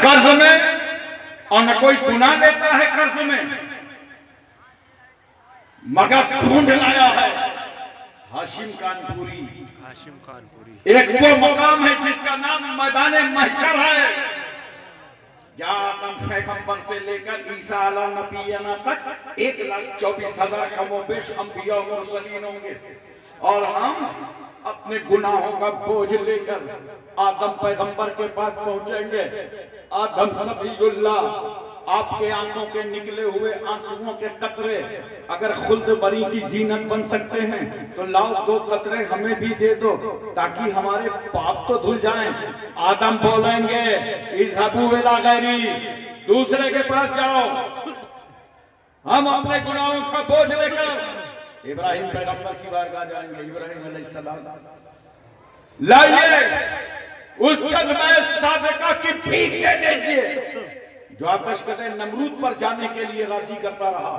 कर्ज में और न कोई गुनाह लेता है कर्ज में, मगर ढूंढ लाया है हाशिम कानपुरी। एक वो मकाम है जिसका नाम मैदान महशर है, जहां आदम पैगंबर से लेकर ईसा अला नबीना तक 1,24,000 कमोबेश अंबिया और मुरसलीन होंगे, और हम अपने गुनाहों का बोझ लेकर आदम पैगंबर के पास पहुंचेंगे। आदम सफीउल्लाह, आपके आंखों के निकले हुए आंसुओं के कतरे अगर खुल्द बरी की जीनत बन सकते हैं तो लाओ 2 कतरे हमें भी दे दो, ताकि हमारे पाप तो धुल जाएं। आदम बोलेंगे इज़हबू इला गैरी, दूसरे के पास जाओ, हम अपने गुनाहों का बोझ लेकर इब्राहिम पैगंबर की बारगाह जाएंगे। इब्राहिम अलैहिस्सलाम, लाइए उस चश्मे सादिका की भीख दे दीजिए जो आतशकशे नमरूद पर जाने के लिए राजी करता रहा।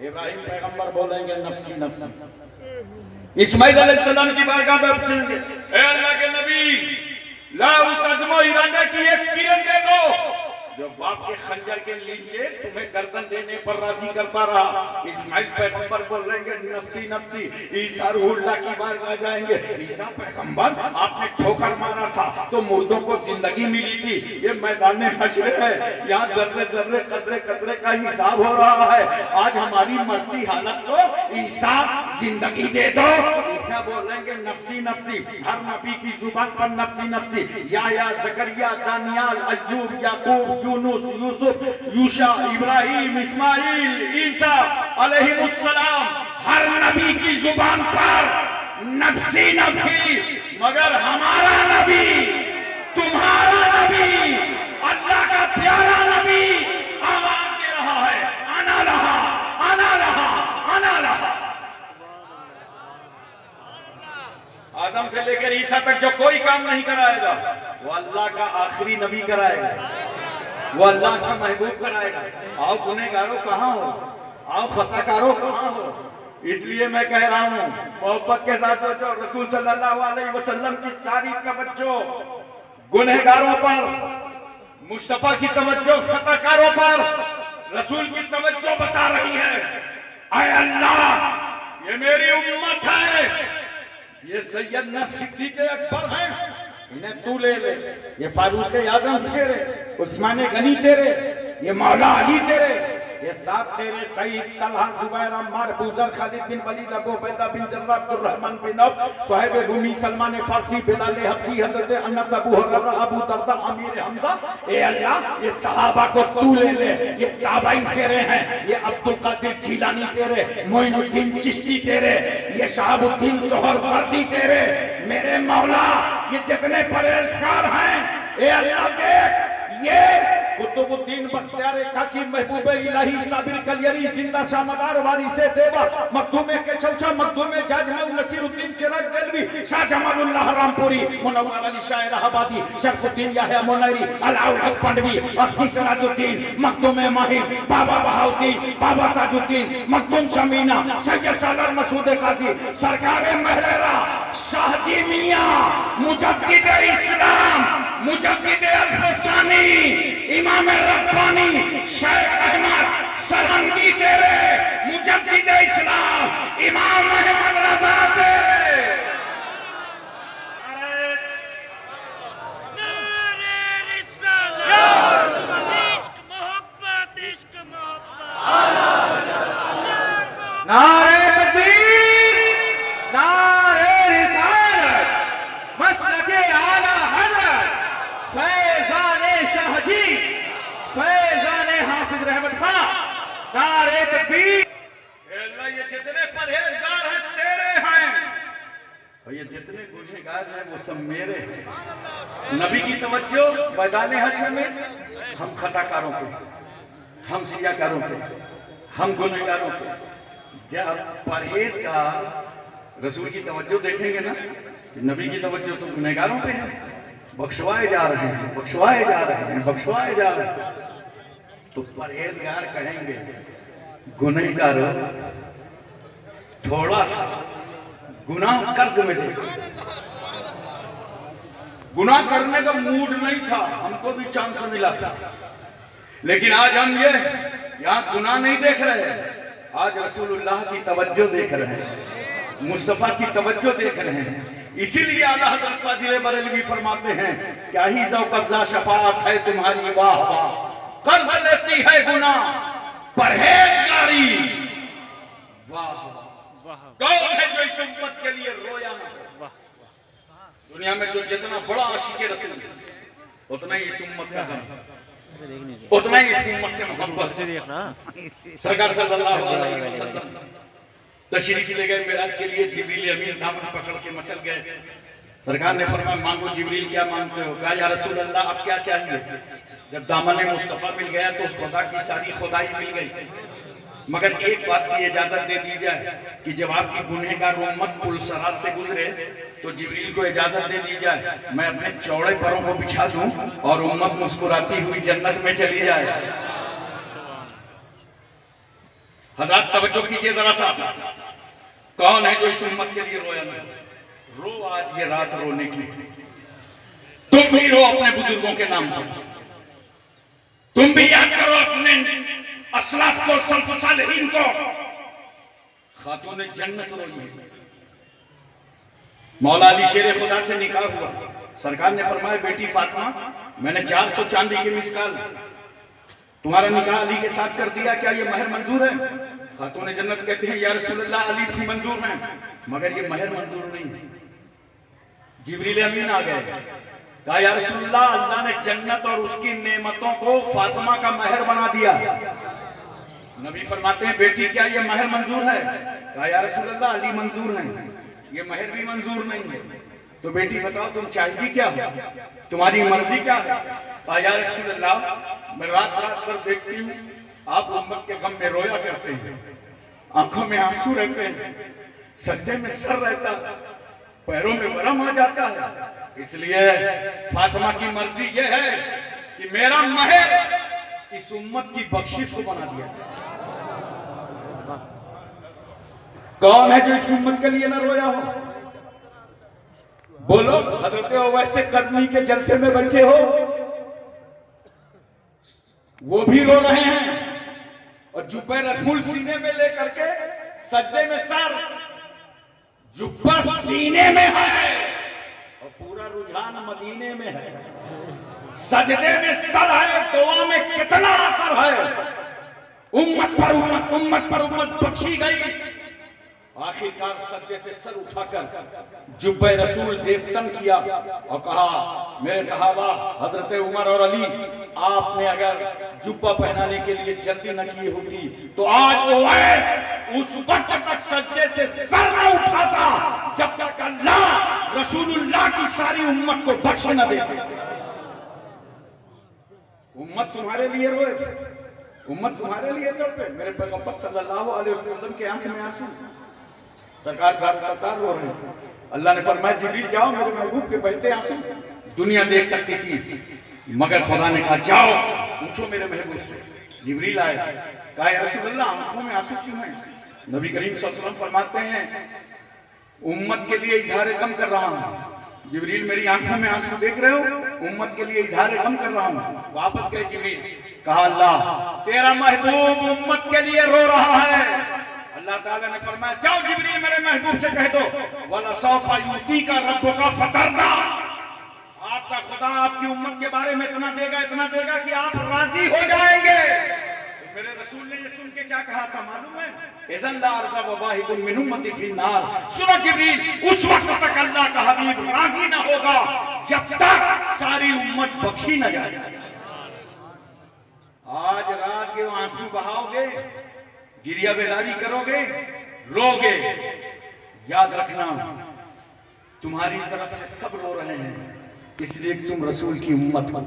इब्राहिम पैगंबर बोलेंगे नफ्सी नफ्सी। इस्माइल अलैहिस्सलाम की बारगाह में पहुंचेंगे, ए अल्लाह के नबी, ला उस अज़्म इरादा की एक किरण दे दो जो बाप के खंजर के नीचे तुम्हें गर्दन देने पर राजी करता रहा। इस्माइल पैगंबर बोलेंगे नफ्सी नफ्सी। ईसा रूहुल्लाह की बारगाह जाएंगे, ईसा पैगंबर आपने ठोकर मारा था तो मुर्दों को जिंदगी मिली थी, ये मैदान हश्र है, यहाँ जर्रे जर्रे कतरे कतरे का हिसाब हो रहा है, आज हमारी मरती हालत को ईसा जिंदगी दे दो। ईसा बोलेंगे नफ्सी नफ्सी। हर नबी की जुबान पर नफ्सी नफ्सी, या ज़करिया, दानियाल, अय्यूब, याकूब, यूनुस, यूसुफ, यूशा, इब्राहिम, इस्माइल, ईसा अलैहिमुस्सलाम, हर नबी की जुबान पर नफ्सी नफ्सी। मगर हमारा नबी, तुम्हारा नबी, अल्लाह का प्यारा नबी आवाज दे रहा है, आना रहा, आना रहा, आना रहा। आदम से लेकर ईसा तक जो कोई काम नहीं कराएगा वो अल्लाह का आखिरी नबी कराएगा, वो अल्लाह का महबूब कराएगा। आओ गुनहगारों कहाँ हो, आओ खताकारों कहाँ हो। इसलिए मैं कह रहा हूँ मोहब्बत के साथ सोचो, रसूल सल्लल्लाहु अलैहि वसल्लम की सारी तवज्जो गुनहगारों पर, मुस्तफा की तवज्जो खताकारों पर, रसूल की तवज्जो बता रही है, आए अल्लाह ये मेरी उम्मत है, ये सैयदना सिद्दीक़ अकबर हैं, इन्हें तू ले ले, ये फारूक आज़म तेरे, उस्मान गनी तेरे, ये मौला अली तेरे, ये साथ तेरे Saeed Talha Zubair Ammar Abu Dhar Khalid bin Walid Abu Ubaidah bin Jarrah Abdur Rahman bin Auf Suhaib Rumi Salman Farsi Bilal Habshi हजरत अनस अबू हुरैरा अबू दरदा अमीर हमजा। ए अल्लाह ये सहाबा को तू ले ले, ये ताबई तेरे हैं, ये अब्दुल कादिर जिलानी तेरे, मोइनुद्दीन चिश्ती तेरे, ये शहाबुद्दीन सोहरवर्दी तेरे, मेरे मौला ये जितने परहेजगार हैं, ए अल्लाह देख ये कुतुबुद्दीन बख्तियार काकी महबूब इलाही साबिर कलियरी जिंदा शामदार वारिसे देवा मखदूम के चौचा मखदूम जाजमल नसीरुद्दीन चिराग देलवी शाह जमालुल्लाह रामपुरी मुनव्वर अली शाह इलाहाबादी शरफुद्दीन याहया मुनैरी अलाउल हक पंडवी अखी सिराजुद्दीन मखदूम माहिर बाबा बहाउद्दीन बाबा ताजुद्दीन मखदूम शमीना सैयद सालर मसूद काजी सरकार महरेरा शाहजी मियां मुजद्दिद इस्लाम मुजद्दिद अल-फसानी इमाम रब्बानी शेख अहमद सरहंदी तेरे, मुजद्दिद इस्लाम इमाम अहमद रजा तेरे। इश्क मोहब्बत, इश्क मोहब्बत, नारे तकबीर, नारे रिसालत, मसलके आला हज़रत फैज़ाने शाहजी, फैज़ाने हाफिज रहमत खां, नारे तकबीर। अल्लाह ये जितने परहेजगार हैं तेरे हैं, और ये जितने गुनहगार हैं वो सब मेरे हैं। नबी की तवज्जो मैदान हश्र में हम खताकारों पे, हम सियाकारों पे, हम गुनहगारों पे। जब परहेजगार रसूल की तवज्जो देखेंगे ना, नबी की तवज्जो तो गुनहगारों पे है, बख्शवाए जा रहे हैं, बख्शवाए जा रहे हैं, बख्शवाए जा रहे हैं, तो परहेजगार कहेंगे गुनहगारों थोड़ा सा गुनाह कर्ज में देखो, गुनाह करने का मूड नहीं था, हमको भी चांस मिला था, लेकिन आज हम ये यहाँ गुनाह नहीं देख रहे हैं, आज रसूलुल्लाह की तवज्जो देख रहे हैं, मुस्तफा की तवज्जो देख रहे हैं। इसीलिए आला हज़रत फाजिल बरेलवी फरमाते हैं, क्या ही ज़ौ कब्ज़ा शफाअत है तुम्हारी वाह वाह, कर्ज लेती है गुनाह परहेजगारी वाह वाह। कौन है जो इस उम्मत के लिए रोया ना हो? दुनिया में जो जितना बड़ा आशिक रसूल उतना ही इस उम्मत का गम, उतना ही इस उम्मत से मोहब्बत से देखना। सरकार सल्लल्लाहु अलैहि वसल्लम तशरीफ ले गए मेराज के लिए, जिब्रील अमीन दामन पकड़ के मचल गए। सरकार ने फरमाया मांगो जिब्रील क्या मांगते हो? कहा या रसूल अल्लाह अब क्या चाहिए? जब दामन मुस्तफा मिल गया तो उस खुदा की सारी खुदाई मिल गई, मगर एक बात की इजाजत दे दी जाए कि जब आपकी गुनहगार उम्मत पुल सरात से गुजरे तो जिब्रील को इजाजत दे दी जाए मैं अपने चौड़े पैरों को बिछा दूं और उम्मत मुस्कुराती हुई जन्नत में चली जाए। हज़रत तवज्जो कीजिए जरा सा, कौन है जो इस उम्मत के लिए रोया नहीं? रो आज ये रात रोने की, तुम भी रो अपने बुजुर्गों के नाम पर, तुम भी याद करो अपने असलाफ को, सल्फ सालिहीन को। खातून जन्नत रोई है। मौला अली शेर खुदा से निकाह हुआ, सरकार ने फरमाया बेटी फातिमा मैंने 400 चांदी की मिसकाल तुम्हारा निकाह अली के साथ कर दिया, क्या ये महर मंजूर है? खातून जन्नत कहते हैं या रसूलल्लाह अली की मंजूर है, मगर ये महर मंजूर नहीं है। जिब्रील अमीन आ गए, कहा या रसूलल्लाह अल्लाह ने जन्नत और उसकी नेमतों को फातिमा का महर बना दिया। नबी फरमाते हैं बेटी क्या ये महर मंजूर है? कहा या रसूलल्लाह अली मंजूर है, ये महर भी मंजूर नहीं है। तो बेटी बताओ तुम चाहती क्या हो, तुम्हारी मर्जी क्या है? कहा या रसूलल्लाह मैं रात रात भर देखती हूँ आप उम्मत के गम में रोया करते हैं, आंखों में आंसू रहते हैं, सज्जे में सर रहता है, पैरों में वरम आ जाता है, इसलिए फातिमा की मर्जी यह है कि मेरा महर इस उम्मत की बख्शिश को बना दिया। कौन है जो इस उम्मत के लिए न रोया हो? बोलो। हजरत वैसे करनी के जलसे में बैठे हो, वो भी रो रहे हैं और जुब्बे रसूल सीने में लेकर के सजदे में सर, जुब्बा सीने में है और पूरा रुझान मदीने में है, सजदे में सर है, दुआ में कितना असर है। उम्मत पर उम्मत बख्शी गई। आखिरकार सजदे से सर उठाकर जुब्बे रसूल जेबतन किया और कहा मेरे सहाबा हजरत उमर और अली आपने अगर जुब्बा पहनाने के लिए जल्दी न की होती तो आज ओवैस उस वक्त तक सजदे से सर न उठाता जब तक अल्लाह रसूलुल्लाह की सारी उम्मत को बख्श न देते। उम्मत तुम्हारे लिए रोए, उम्मत तुम्हारे लिए तड़पे। मेरे पैगंबर सल्लल्लाहु अलैहि वसल्लम के आंख में आंसू, सरकार रो रहे हैं। अल्लाह ने फरमाया जिब्रील जाओ मेरे महबूब के बहते आंसू दुनिया देख सकती थी, मगर खुदा ने कहा जाओ पूछो मेरे महबूब से। जिब्रील आए, कहा या रसूलल्लाह आंखों में आंसू क्यों हैं? नबी करीम सल्लल्लाहु अलैहि वसल्लम फरमाते हैं उम्मत के लिए इजहार गम कर रहा हूं। जिब्रील मेरी आंखों में आंसू देख रहे हो? उम्मत के लिए इजहार गम कर रहा हूं। वापस गए जिब्रील, कहा अल्लाह तेरा महबूब उम्मत के लिए रो रहा है। अल्लाह ताला ने फरमाया जाओ जिब्रील मेरे महबूब से कह दो वला सौफा यूती का रब्बुका फतरदा, आपका खुदा आपकी उम्मत के बारे में इतना देगा कि आप राजी हो जाएंगे। तो मेरे रसूल ने ये सुन के क्या कहा था मालूम है? इज़न ला अर्ज़ा व वाहिदुन मिन उम्मती फिन्नार। सुनो जिब्रील उस वक्त तक अल्लाह का हबीब राजी ना होगा जब तक सारी उम्मत बख्शी न जाए। आज रात के आंसू बहाओगे, गिरिया बेदारी करोगे, रोगे, याद रखना तुम्हारी तरफ से सब रो रहे हैं इसलिए कि तुम रसूल की उम्मत हो,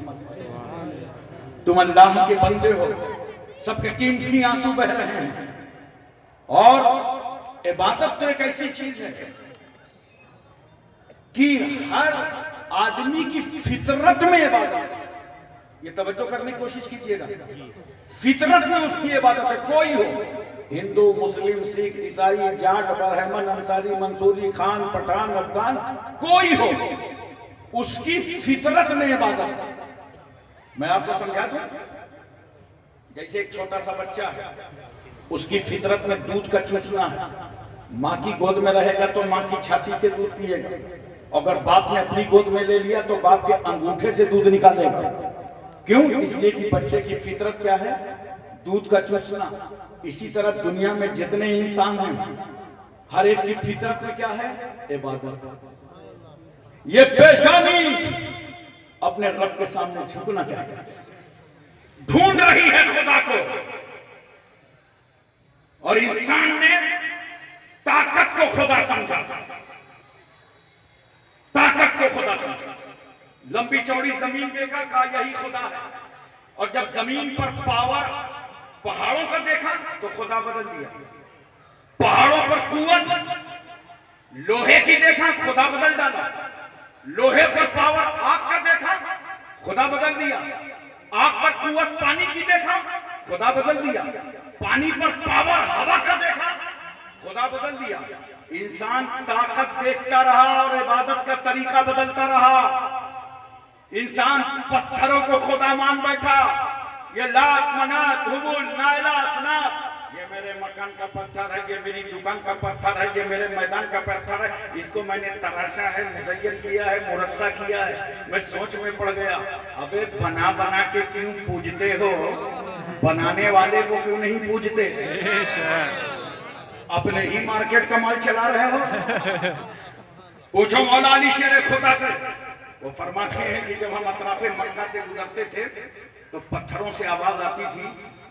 तुम अल्लाह के बंदे हो, सबके कीमती आंसू बह रहे हैं। और इबादत तो एक ऐसी चीज है कि हर आदमी की फितरत में इबादत है। ये तवज्जो करने की कोशिश कीजिएगा, फितरत में उसकी इबादत है। कोई हो, हिंदू, मुस्लिम, सिख, ईसाई, जाट, ब्राह्मण, अंसारी, मंसूरी, खान, पठान, अफगान, कोई हो, उसकी फितरत में इबादत है। मैं आपको समझा दूं, जैसे एक छोटा सा बच्चा है, उसकी फितरत में दूध का चूसना है। माँ की गोद में रहेगा तो माँ की छाती से दूध पिएगा। अगर बाप ने अपनी गोद में ले लिया तो बाप के अंगूठे से दूध निकालेगा। क्यों? इसलिए कि बच्चे की फितरत क्या है? दूध का चूसना। इसी तरह दुनिया में जितने इंसान हैं, हर एक की फितरत में क्या है? इबादत। ये पेशानी अपने रब के सामने झुकना चाहती है, ढूंढ रही है खुदा को। और इंसान ने ताकत को खुदा समझा, ताकत को खुदा समझा। लंबी चौड़ी जमीन देखा, कहा यही खुदा है। और जब जमीन पर पावर पहाड़ों का देखा तो खुदा बदल दिया। पहाड़ों पर कुवत लोहे की देखा, खुदा बदल डाला। लोहे पर पावर आग का देखा, खुदा बदल दिया। आग पर कुवत पानी की देखा, खुदा बदल दिया। पानी पर पावर हवा का देखा, खुदा बदल दिया। इंसान ताकत देखता रहा और इबादत का तरीका बदलता रहा। इंसान पत्थरों को खुदा मान बैठा। ये लात, मनात, हुबुल, नाइला, असनाफ, ये मेरे मकान का पत्थर है, ये मेरी दुकान का पत्थर है, ये मेरे मैदान का पत्थर है, इसको मैंने तराशा है, मुज़य्यन किया है, मुरस्सा किया है। मैं सोच में पड़ गया, अबे बना बना के क्यों पूजते हो? बनाने वाले को क्यों नहीं पूजते? अपने ही मार्केट का माल चला रहे हो। पूछो मौला अली शेर खुदा से, वो फरमाते हैं कि जब हम अतराफे मक्का से गुजरते थे तो पत्थरों से आवाज आती थी,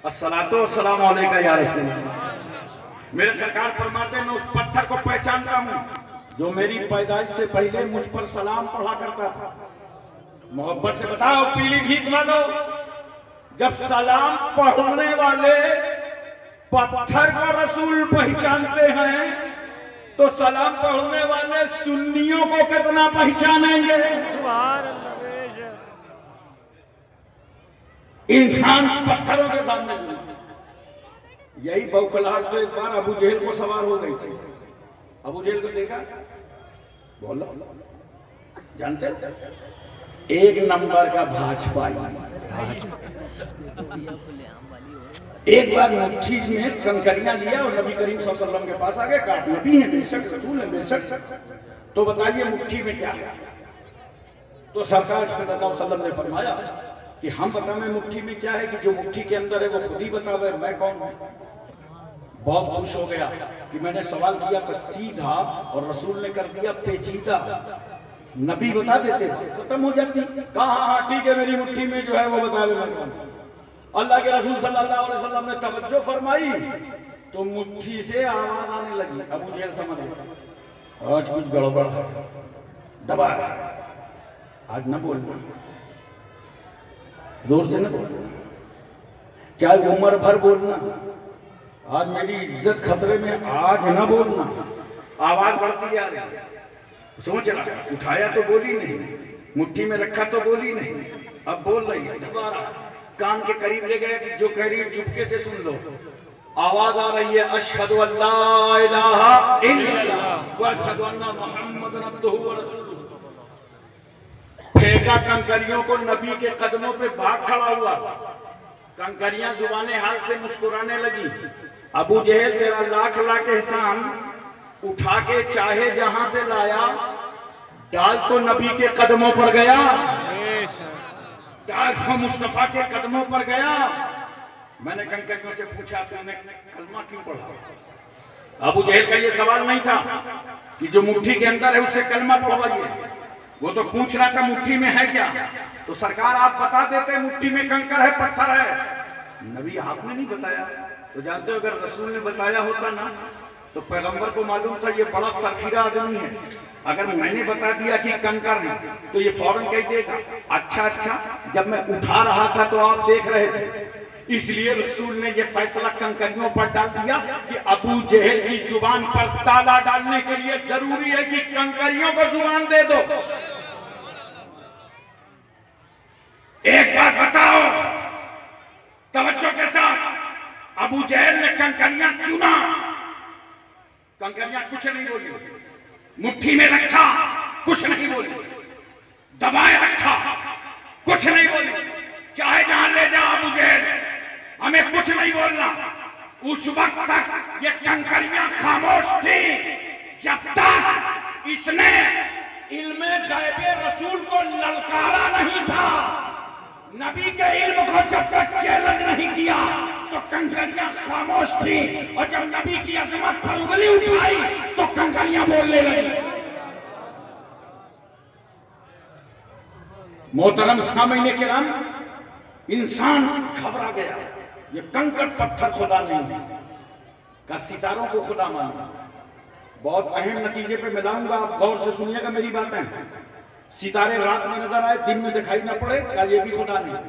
अस्सलातु वस्सलामु अलैका या रसूल अल्लाह। मेरे सरकार फरमाते हैं, मैं उस पत्थर को पहचानता हूं जो मेरी पैदाइश से पहले मुझ पर सलाम पढ़ा करता था। मोहब्बत से बताओ पीलीभीत वालों, जब सलाम पढ़ने वाले पत्थर को रसूल पहचानते हैं तो सलाम पढ़ने वाले सुन्नियों को कितना पहचानेंगे? इंसान पत्थरों के सामने। यही बौखलाहट तो एक बार अबू जहल को सवार हो गई थी। अबू जहल को देखा, बोलो जानते, एक नंबर का भाजपाई। एक बार मुट्ठी में कंकरियां लिया और नबी करीम सल्लल्लाहु अलैहि वसल्लम के पास आ गए। कहा नबी हैं बेशक, रसूल हैं बेशक, तो बताइए मुट्ठी में क्या है? तो सरकार सल्लल्लाहु अलैहि वसल्लम ने फरमाया कि हम बतावें मुट्ठी में क्या है, कि जो मुट्ठी के अंदर है वो खुद ही बतावे, मैं कौन हूं। बहुत खुश हो गया कि मैंने सवाल किया तो सीधा और रसूल ने कर दिया पेचीदा। नबी बता देते, खत्म हो जाती। कहा हाँ ठीक है, मेरी मुट्ठी में जो है वो बतावे मैं कौन। अल्लाह के रसूल सल्लल्लाहु अलैहि वसल्लम ने तवज्जो फरमाई तो मुट्ठी से आवाज आने लगी। अबू जहल समझ गया आज कुछ गड़बड़ है, दबा आज न बोल, जोर से न बोल, चाहे उम्र भर बोलना, आज मेरी इज्जत खतरे में, आज न बोलना। आवाज बढ़ती जा रही। सोच रहा, उठाया तो बोली नहीं, मुट्ठी में रखा तो बोली नहीं, अब बोल रही है। दोबारा कान के करीब ले गए कि जो कह रही है चुपके से सुन लो। आवाज आ रही है, अशहदु अल्ला इलाहा इल्लल्लाह व अशहदु अन्ना मुहम्मदन अब्दुहु व रसूलुहु। फेंका कंकरियों को, नबी के कदमों पे भाग खड़ा हुआ। कंकरियां जुबाने हाल से मुस्कुराने लगी। अबू जहल तेरा लाख लाख एहसान, उठा के चाहे जहां से लाया, डाल तो नबी के कदमों पर गया, डाल तो मुस्तफा के कदमों पर गया। मैंने कंकरियों से पूछा तुमने कलमा क्यों पढ़ा? अबू जहल का ये सवाल नहीं था कि जो मुट्ठी के अंदर है उससे कलमा पढ़वाइए, वो तो पूछ रहा था मुट्ठी में है क्या। तो सरकार आप बता देते मुट्ठी में कंकर है, पत्थर है। नबी आपने नहीं बताया। तो जानते हो, अगर रसूल ने बताया होता ना तो पैगंबर को मालूम था ये बड़ा सरफिरा आदमी है। अगर मैंने बता दिया कि कंकर है तो ये फौरन कह देगा अच्छा, जब मैं उठा रहा था तो आप देख रहे थे। इसलिए रसूल ने ये फैसला कंकरियों पर डाल दिया कि अबू जहल की जुबान पर ताला डालने के लिए जरूरी है कि कंकरियों को जुबान दे दो। एक बात बताओ तवज्जो के साथ, अबू जहल ने कंकरियां चुना, कंकरियां कुछ नहीं बोली, मुट्ठी में रखा कुछ नहीं बोली, दबाए रखा, कुछ नहीं बोली, चाहे जहां ले जा मुझे, हमें कुछ नहीं बोलना। उस वक्त तक ये कंकरियां खामोश थी जब तक इसने इल्मे गैबे रसूल को ललकारा नहीं था। नबी के इल्म को जब तक चैलेंज नहीं किया तो कंकरियां खामोश थी, और जब नबी की अजमत पर उंगली उठाई तो कंकरियां बोलने लगी। मोहतरम सामईन किराम, इंसान घबरा गया। ये कंकड़ पत्थर खुदा नहीं है, का सितारों को खुदा माना। बहुत अहम नतीजे पे मिलाऊंगा, आप गौर से सुनिएगा मेरी बातें। सितारे रात में नजर आए, दिन में दिखाई ना पड़े, क्या ये भी खुदा नहीं?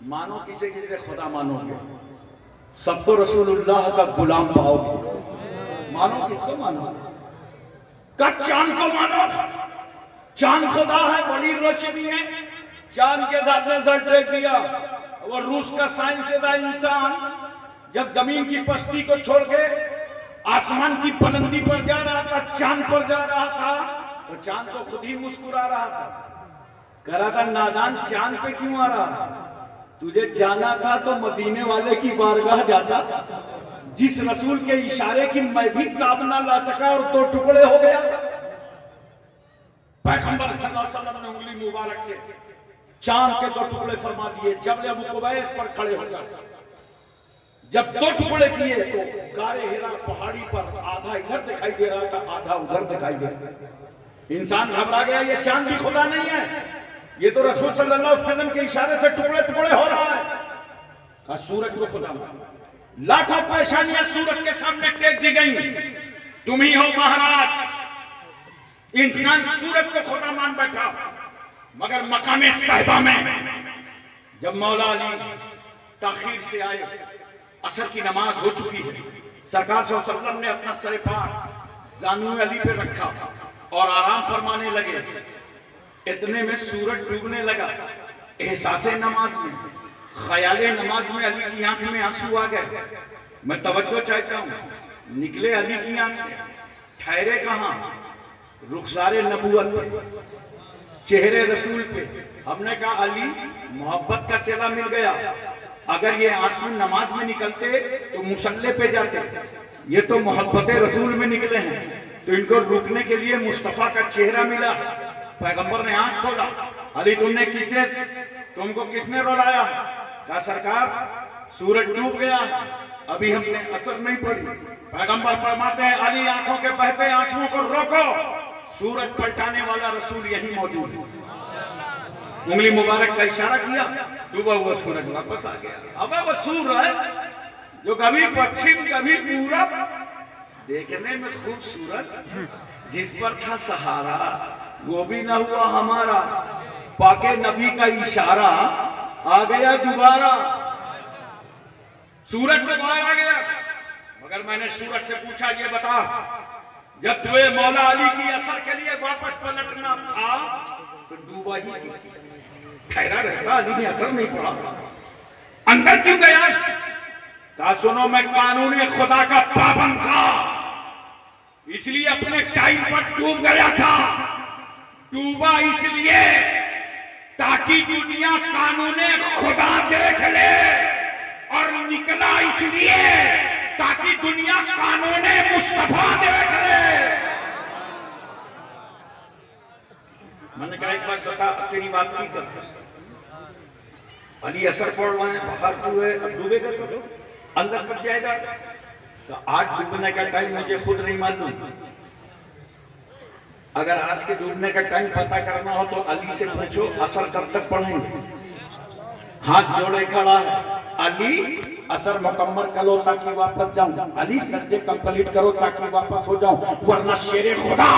मानो किसे किसे खुदा मानोगे, सबको रसूलुल्लाह का गुलाम पाओगे। मानो किसको मानो? का चांद को मानो, चांद खुदा है, बड़ी रोशनी है, चांद के साथ में सर टेक दिया। वो रूस का साइंसदा इंसान जब जमीन की पस्ती को छोड़ के आसमान की बुलंदी पर जा रहा था, चांद पर जा रहा था, तो चांद तो खुद ही मुस्कुरा रहा था, कह रहा था नादान चांद पे क्यों आ रहा? तुझे जाना था तो मदीने वाले की बारगाह जाता, जिस रसूल के इशारे की मैं भी ताब ना ला सका और दो टुकड़े हो गया था। पैगंबर सल्लल्लाहु अलैहि वसल्लम ने उंगली मुबारक से चांद के दो टुकड़े फरमा दिए। जब अबू कुबैस पर खड़े हो गए, जब दो टुकड़े किए तो गारे हिरा पहाड़ी पर आधा इधर दिखाई दे रहा था, आधा उधर दिखाई दे रहा था। इंसान घबरा गया, ये चांद भी खुदा नहीं है, ये तो रसूल सल्लल्लाहु अलैहि वसल्लम के इशारे से टुकड़े टुकड़े हो रहा है। का सूरज को खुदा माना। लाखों परेशानियां सूरज के सामने टेक दी गई, तुम ही हो महाराज। इंसान सूरज को खुदा मान बैठा, मगर मकामे साहिबा में जब मौला अली ताखीर से आए, असर की नमाज हो चुकी है, सरकार सल्लल्लाहु अलैहि वसल्लम ने अपना सर पाक जानू अली पे रखा और आराम फरमाने लगे। इतने में सूरज डूबने लगा। एहसासे नमाज में, ख्याले नमाज में अली की आंख में आंसू आ गए। मैं तवज्जो चाहता हूँ, निकले अली की आंख से, ठहरे कहाँ? रुखसारे नबूवत पे, चेहरे रसूल पे। हमने कहा अली, मोहब्बत का सेवा मिल गया। अगर ये आंसू नमाज में निकलते तो मुसल्ले पे जाते, ये तो मोहब्बत रसूल में निकले हैं, तो इनको रुकने के लिए मुस्तफा का चेहरा मिला। पैगंबर ने आंख खोला, अली तुमको किसने रुलाया? कहा सरकार सूरज डूब गया, अभी हमने असर नहीं पड़ी। पैगंबर फरमाते हैं अली आंखों के बहते आंसुओं को रोको, सूरज पलटाने वाला रसूल यही मौजूद है। उंगली मुबारक का इशारा किया, डूबा हुआ सूरज वापस आ गया। अब वो सूरज जो कभी पश्चिम कभी पूरब, देखने में खूबसूरत, जिस पर था सहारा वो भी न हुआ हमारा, पाके नबी का इशारा आ गया दोबारा। सूरज तो बाहर आ गया, मगर मैंने सूरज से पूछा ये बता, जब तुझे मौला अली की असर के लिए वापस पलटना था तो डूबा ही ठहरा रहता, अली ने असर नहीं पड़ा, अंदर क्यों गया? कहा सुनो, मैं कानून खुदा का पाबंद था, इसलिए अपने टाइम पर डूब गया था। डूबा इसलिए ताकि दुनिया कानून खुदा देख ले, और निकला इसलिए ताकि दुनिया कानून मुस्तफा देख ले। मैंने कहा एक बात बता, तेरी वापसी कर, अली असर पड़ रहा है, बाहर तू है, अब डूबेगा तो अंदर कब जाएगा? तो आज डूबने का टाइम मुझे खुद नहीं मालूम। अगर आज के डूबने का टाइम पता करना हो तो अली से पूछो असर कब तक पढ़ेंगे। हाथ जोड़े खड़ा है अली, असर मुकम्मल करो ताकि वापस जाऊं। अली सजदे कंप्लीट करो ताकि वापस हो जाऊं, वरना शेरे खुदा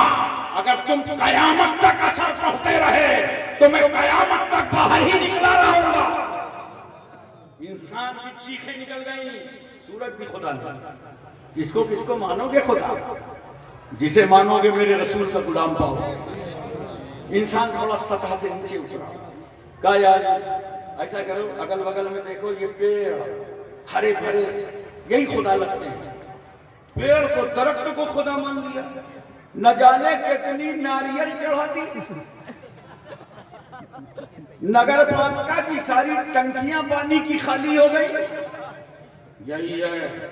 अगर तुम कयामत तक असर पढ़ते रहे तो मैं कयामत तक बाहर ही निकला रहूंगा। इंसान की चीखें निकल गई, सूरज भी खुदा नहीं। किसको किसको मानोगे खुदा? जिसे मानोगे मेरे रसूल का गुलाम पाओ। इंसान थोड़ा सतह से नीचे उतरा, कहा यार ऐसा करो, अगल बगल में देखो ये पेड़ हरे भरे, यही खुदा लगते हैं। पेड़ को दरख्त को खुदा मान लिया, न जाने कितनी नारियल चढ़ा दी। नगर पालिका की सारी टंकियां पानी की खाली हो गई। यही है,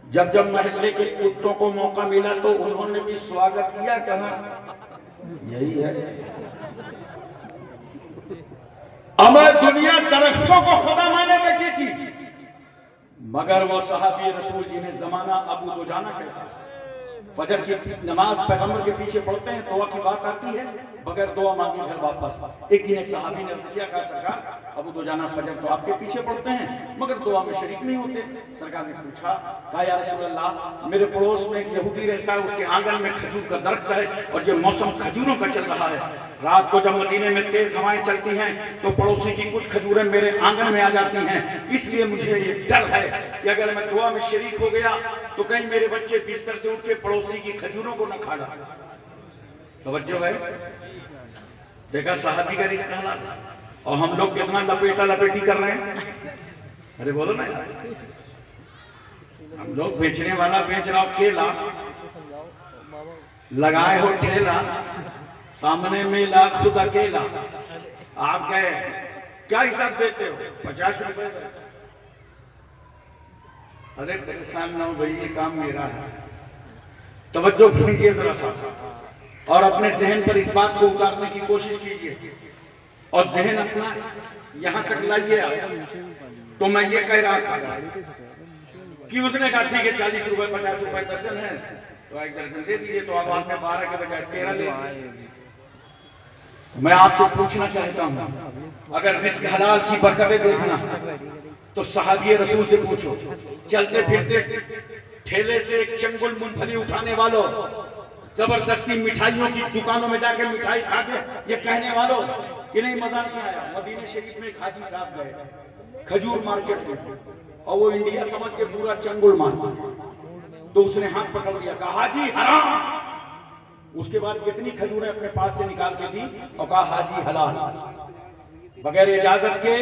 जब जब महल्ले के कुत्तों को मौका मिला तो उन्होंने भी स्वागत किया, कहा यही है। अमर दुनिया दरख्तों को खुदा माने बैठी थी, मगर वो सहाबी रसूल जिन्हें जमाना अबू दुजाना कहता है, फजर की नमाज पैगंबर के पीछे पढ़ते हैं, दुआ की बात आती है, बगैर दुआ मांगे घर वापस। एक दिन एक सहाबी ने अर्ज किया, कहा सरकार अबू दुजाना फजर तो आपके पीछे पढ़ते हैं मगर दुआ में शरीक नहीं होते। सरकार ने पूछा, कहा या रसूल अल्लाह, मेरे पड़ोस में एक यहूदी रहता है, उसके आंगन में खजूर का दरख्त है और ये मौसम खजूरों का चल रहा है। रात को जब मदीने में तेज हवाएं चलती हैं तो पड़ोसी की कुछ खजूरें मेरे आंगन में आ जाती हैं, इसलिए मुझे ये डर है कि अगर मैं दुआ में शरीक हो गया तो कहीं मेरे बच्चे बिस्तर से उठ के पड़ोसी की खजूरों को न खा डाले। तवज्जो है, देखा सहाबी का रिस्क हालात, और हम लोग कितना लपेटा लपेटी कर रहे हैं। अरे बोलो ना यार, हम लोग बेचने वाला बेच रहा हो केला, लगाए हो ठेला, सामने मेला खुद अकेला, आप गए क्या हिसाब देते हो? 50 रुपए। अरे परेशान ना हो भाई, ये काम मेरा है। तवज्जो कीजिए जरा सा और अपने जहन पर इस बात को उतारने की कोशिश कीजिए और जहन अपना यहां तक लाइए। तो मैं ये कह रहा था कि उसने कहा ठीक है 40 रुपए 50 रुपए दर्जन है तो एक दर्जन दे दीजिए, तो अब आपने 12 के बजाय 13 ले लिए। मैं आपसे पूछना चाहता हूं, अगर रिस्क हलाल की बरकतें देखना तो सहाबी रसूल से पूछो, चलते फिरते ठेले से एक चंगुल मूंगफली उठाने वालों, जबरदस्ती मिठाइयों की दुकानों में जाके मिठाई खा के ये कहने वालों कि नहीं मजा नहीं आया। मदीने शरीफ में एक हाजी साहब गए खजूर मार्केट में और वो इंडिया समझ के पूरा चंगुल मार दिया, तो उसने हाथ पकड़ लिया, कहा हाजी हराम। उसके बाद कितनी खजूरें अपने पास से निकाल के दी और कहा हाजी हलाल। बगैर इजाजत के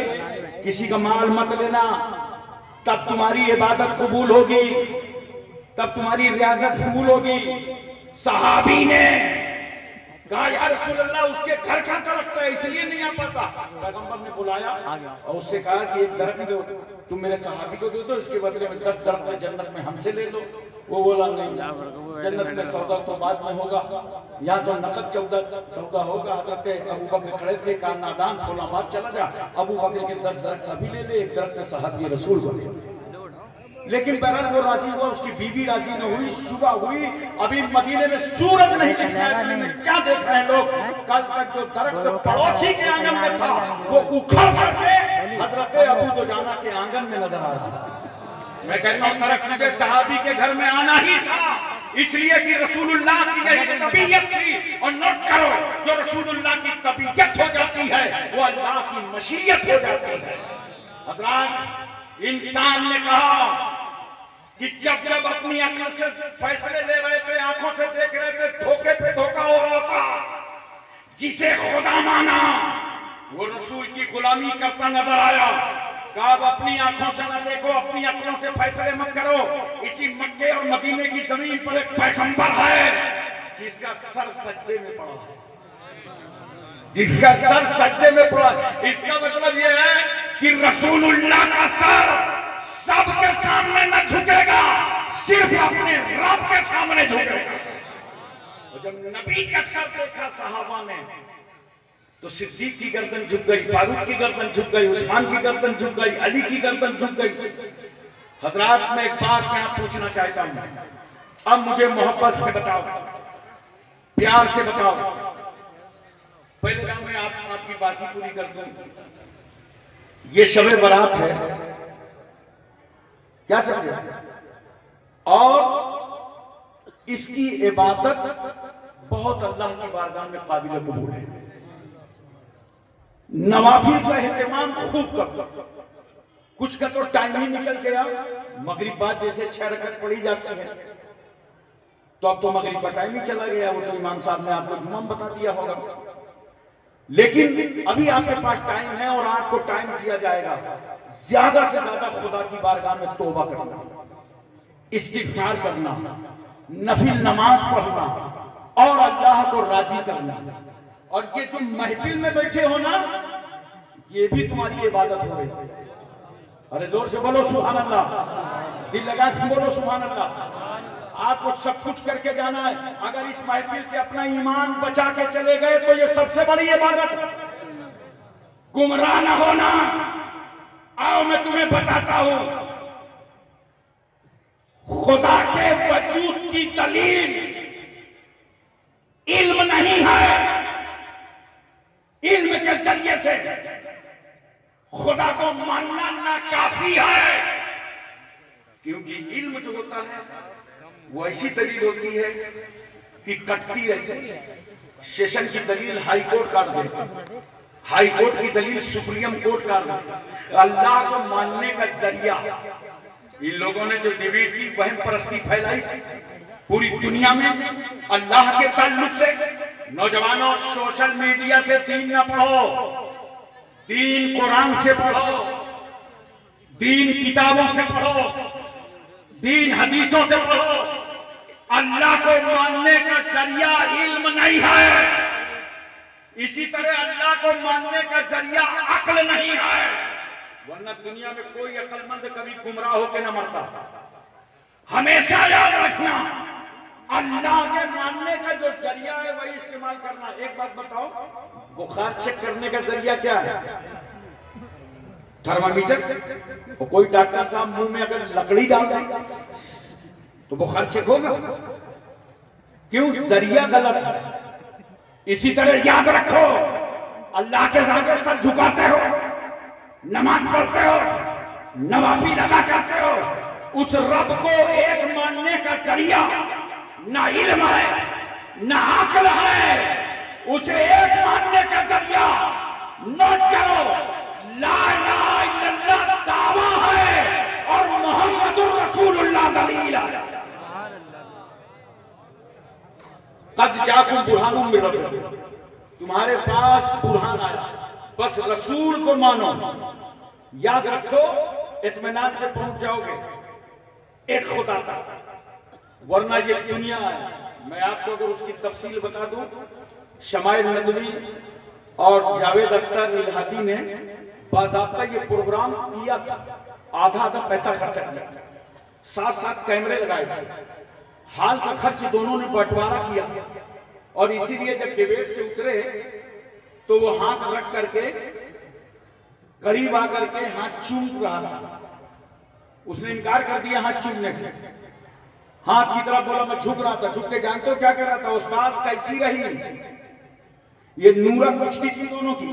किसी का माल मत लेना, तब तुम्हारी इबादत कबूल होगी, तब तुम्हारी रियाजत कबूल होगी। सहाबी ने कहा या रसूल अल्लाह, उसके घर का दरख्त है इसलिए नहीं आ पाता। पैगंबर ने बुलाया और उससे कहा कि एक दरख्त जो तुम मेरे सहाबी को दे दो, इसके बदले में 10 दरख्त जन्नत में हमसे ले लो। वो बोला नहीं, जन्नत में सौदा तो बाद में होगा, या तो नकद सौदा होगा। हजरत अबू बकर खड़े थे, कहा नादान 16 बाद चला जा, अबू बकर के 10 दरख्त अभी ले ले, एक दरख्त सहाबी रसूल को दे। लेकिन बहरहाल वो राजी हुआ, उसकी बीवी राजी न हुई। सुबह हुई, अभी मदीने में सूरज नहीं दिखा है, क्या देख रहे हैं लोग? कल तक जो दरख्त पड़ोसी के आंगन में था वो उखड़ करके हजरत अबू दुजाना के आंगन में नजर आ रहा है। मैं कहता हूं दरख्त के सहाबी के घर में आना ही था, इसलिए कि रसूलुल्लाह की यही तबीयत थी। और नोट करो, जो रसूलुल्लाह की तबीयत हो जाती है वो अल्लाह की मशीयत हो जाती है। हजरात, इंसान ने कहा कि जब जब अपनी अक्ल से फैसले ले रहे थे, आंखों से देख रहे थे, धोखे पे धोखा हो रहा था। जिसे खुदा माना वो रसूल की गुलामी करता नजर आया। कहा अब अपनी आंखों से न देखो, अपनी अक्लों से फैसले मत करो। इसी मक्के और मदीने की जमीन पर एक पैगंबर है जिसका सर सजदे में पड़ा है, जिसका सर सजदे में पड़ा। इसका मतलब यह है कि रसूलुल्लाह का सर सबके सामने न झुकेगा, सिर्फ अपने रब के सामने झुकेगा। और जब नबी का सर देखा सहाबा ने तो सिद्दीक की गर्दन झुक गई, फारूक की गर्दन झुक गई, उस्मान की गर्दन झुक गई, अली की गर्दन झुक गई। हजरात, मैं एक बात यहाँ पूछना चाहता हूं, अब मुझे मोहब्बत से बताओ, प्यार से बताओ। पहले ना मैं आपकी बात ही पूरी कर दूं। ये शब बारात है, क्या समझे? और इसकी इबादत बहुत अल्लाह की बारगाह में काबिल कबूल है। नवाफिल का एहतमाम खूब कर, कुछ का तो टाइम ही निकल गया। मगरिब बाद जैसे 6 रकात पढ़ी जाती है तो अब तो मगरिब का टाइम ही चला गया। वो तो इमाम साहब ने आपको जुम्मा बता दिया होगा, लेकिन अभी आपके पास टाइम है और आपको टाइम दिया जाएगा ज्यादा से ज्यादा खुदा की बारगाह में तौबा करना, इस्तिग़फ़ार करना, नफिल नमाज पढ़ना और अल्लाह को राजी करना। और ये जो महफिल में बैठे हो ना, ये भी तुम्हारी इबादत हो रही है। अरे जोर से बोलो सुभान अल्लाह, दिल लगा के बोलो सुभान अल्लाह। आपको सब कुछ करके जाना है। अगर इस महफिल से अपना ईमान बचा के चले गए तो ये सबसे बड़ी इबादत है। गुमराह ना होना। आओ मैं तुम्हें बताता हूं, खुदा के वजूद की दलील इल्म नहीं है। इल्म के जरिए से खुदा को मानना ना काफी है, क्योंकि इल्म जो होता है वो ऐसी दलील होती है कि कटती रहती है। सेशन की दलील हाई कोर्ट काट दे, हाई कोर्ट की दलील सुप्रीम कोर्ट काट दे। अल्लाह को मानने का जरिया इन लोगों ने जो डिबेट की, वहम परस्ती फैलाई पूरी दुनिया में अल्लाह के ताल्लुक से। नौजवानों, सोशल मीडिया से दीन न पढ़ो, दीन कुरान से पढ़ो, दीन किताबों से पढ़ो, दीन हदीसों से पढ़ो। अल्लाह को मानने का जरिया इल्म नहीं है, इसी तरह अल्लाह को मानने का जरिया अक्ल नहीं है। वरना दुनिया में कोई अक्लमंद कभी गुमराह होकर न मरता। हमेशा याद रखना, अल्लाह के मानने का जो जरिया है वही इस्तेमाल करना। एक बात बताओ, बुखार चेक करने का जरिया क्या है? थर्मामीटर। तो कोई डॉक्टर साहब मुंह में अगर लकड़ी डाल देगा तो बुखार चेक होगा? क्यों? जरिया गलत है। इसी तरह याद रखो, अल्लाह के आगे सर झुकाते हो, नमाज पढ़ते हो, नवाफिल अदा करते हो, उस रब को एक मानने का जरिया ना इल्म है ना अक्ल है। उसे एक मानने का जरिया नोट करो, ला इलाहा इल्लल्लाह दावा है और मोहम्मदुर रसूलुल्लाह दलील है। कद जाकुम बुरहानुम मिन रब्बिकुम, तुम्हारे पास बुरहान आया, बस रसूल को मानो। याद रखो, इत्मीनान से पहुंच जाओगे एक खुदा तक। वरना ये दुनिया है। मैं आपको अगर उसकी तफसील बता दूं, शमाइल नदवी और जावेद अख्तर इल्हादी ने बाज़ाब्ता ये प्रोग्राम किया था, आधा आधा पैसा खर्चा किया, 7-7 कैमरे लगाए थे, हाल का खर्च दोनों ने बंटवारा किया। और इसीलिए जब डिबेट से उतरे तो वो हाथ रख करके करीब आकर के हाथ चूम रहा था। उसने इनकार कर दिया हाथ चूमने से, हाथ की तरफ बोला मैं झुक रहा था। झुक के जानते हो क्या कर रहा था? उस्ताद कैसी रही ये नूरा कुश्ती थी दोनों की।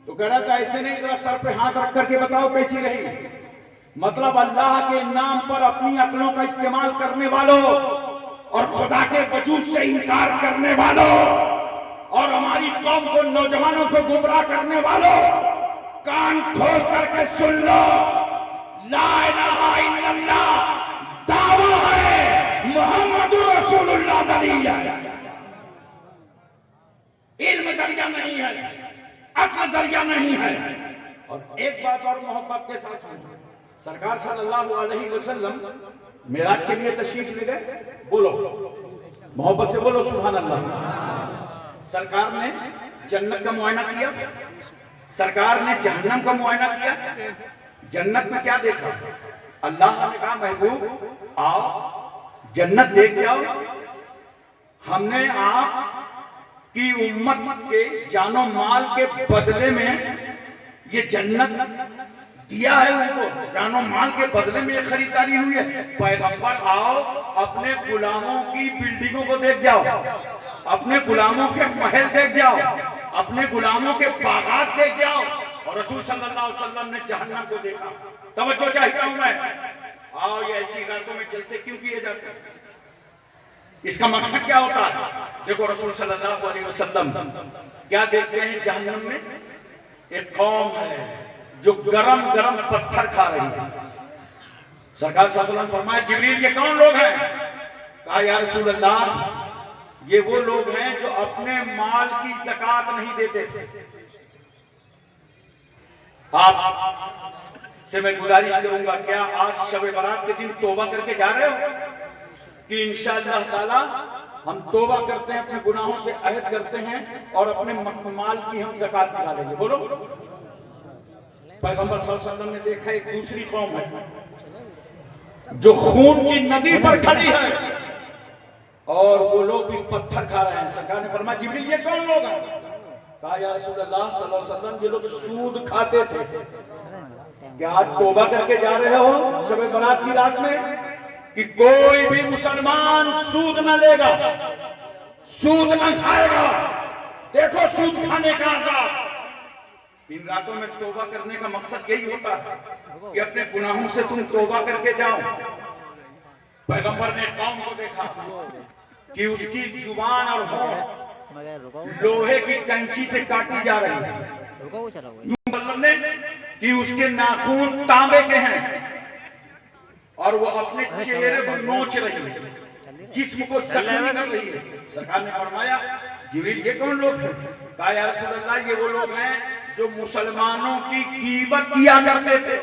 तो कह रहा था ऐसे नहीं, जरा सर पे हाथ रख करके बताओ कैसी रही। मतलब अल्लाह के नाम पर अपनी अक्लों का इस्तेमाल करने वालों और खुदा के वजूद से इनकार करने वालों और हमारी कौम को, नौजवानों को गुमराह करने वालों, कान खोल करके सुन लो, ला इलाहा इल्लल्लाह दावा है, मोहम्मदुर रसूलुल्लाह दलील है। इल्म जरिया नहीं है, अक्ल जरिया नहीं है। और एक बात और मोहब्बत के साथ समझो, सरकार सल्लल्लाहु अलैहि वसल्लम मेराज के लिए तशरीफ ले गए। बोलो मोहब्बत से बोलो सुभान अल्लाह। सरकार ने जन्नत का मुआयना किया, सरकार ने जहन्नम का मुआयना किया। जन्नत में क्या देखा? अल्लाह ने कहा महबूब आओ जन्नत देख जाओ। हमने आपकी उम्मत के जानो माल के बदले में ये जन्नत दिया है उनको, जानो माल के बदले में ये खरीदारी हुई है। पैगंबर आओ अपने गुलामों की बिल्डिंगों को देख जाओ, अपने गुलामों के महल देख जाओ, अपने गुलामों के बागात देख जाओ। और रसूल सल्लल्लाहु अलैहि वसल्लम ने जहन्नम को देखा। तवज्जो चाहता हूं मैं, आओ ये ऐसी रातों में जलसे क्यों किए जाते हैं? इसका मकसद क्या होता है? देखो रसूल सल्लल्लाहु अलैहि वसल्लम क्या देखते हैं जहन्नम में? एक कौम है जो गरम गरम पत्थर खा रही है। सरकार सल्लल्लाहु अलैहि वसल्लम फरमाया जिब्रील ये कौन लोग हैं? कहा या रसूल अल्लाह ये वो लोग हैं जो अपने माल की ज़कात नहीं देते थे। आप से मैं गुजारिश करूंगा, क्या आज शब बारात के दिन तौबा करके जा रहे हो कि इंशाअल्लाह ताला हम तौबा करते हैं, अपने गुनाहों से अहद करते हैं और अपने माल की हम ज़कात निकालेंगे? बोलो पैगंबर सल्लल्लाहु अलैहि वसल्लम ने देखा एक दूसरी कौम है जो खून की नदी पर खड़ी है और वो लोग भी पत्थर खा रहे हैं। सरकार ने फरमाया जिब्रील ये कौन लोग हैं? कहा या रसूल अल्लाह सल्लल्लाहु अलैहि वसल्लम ये लोग सूद खाते थे। क्या आज तौबा करके जा रहे हो शब बरात की रात में कि कोई भी मुसलमान सूद न लेगा, सूद न खाएगा? देखो सूद खाने का अज़ाब। इन रातों में तौबा करने का मकसद यही होता है कि अपने गुनाहों से तुम तौबा करके जाओ। पैगंबर ने कौम को देखा कि उसकी जुबान और होंठ लोहे की कैंची से काटी जा रही है, मतलब ने कि उसके नाखून तांबे के हैं और वो अपने चेहरे को नोच रही है, जिस्म को जख्मी कर रही है। सरकार ने फरमाया जिब्रील ये कौन लोग हैं? कहा या रसूल अल्लाह ये वो लोग हैं जो मुसलमानों की गीबत किया करते थे।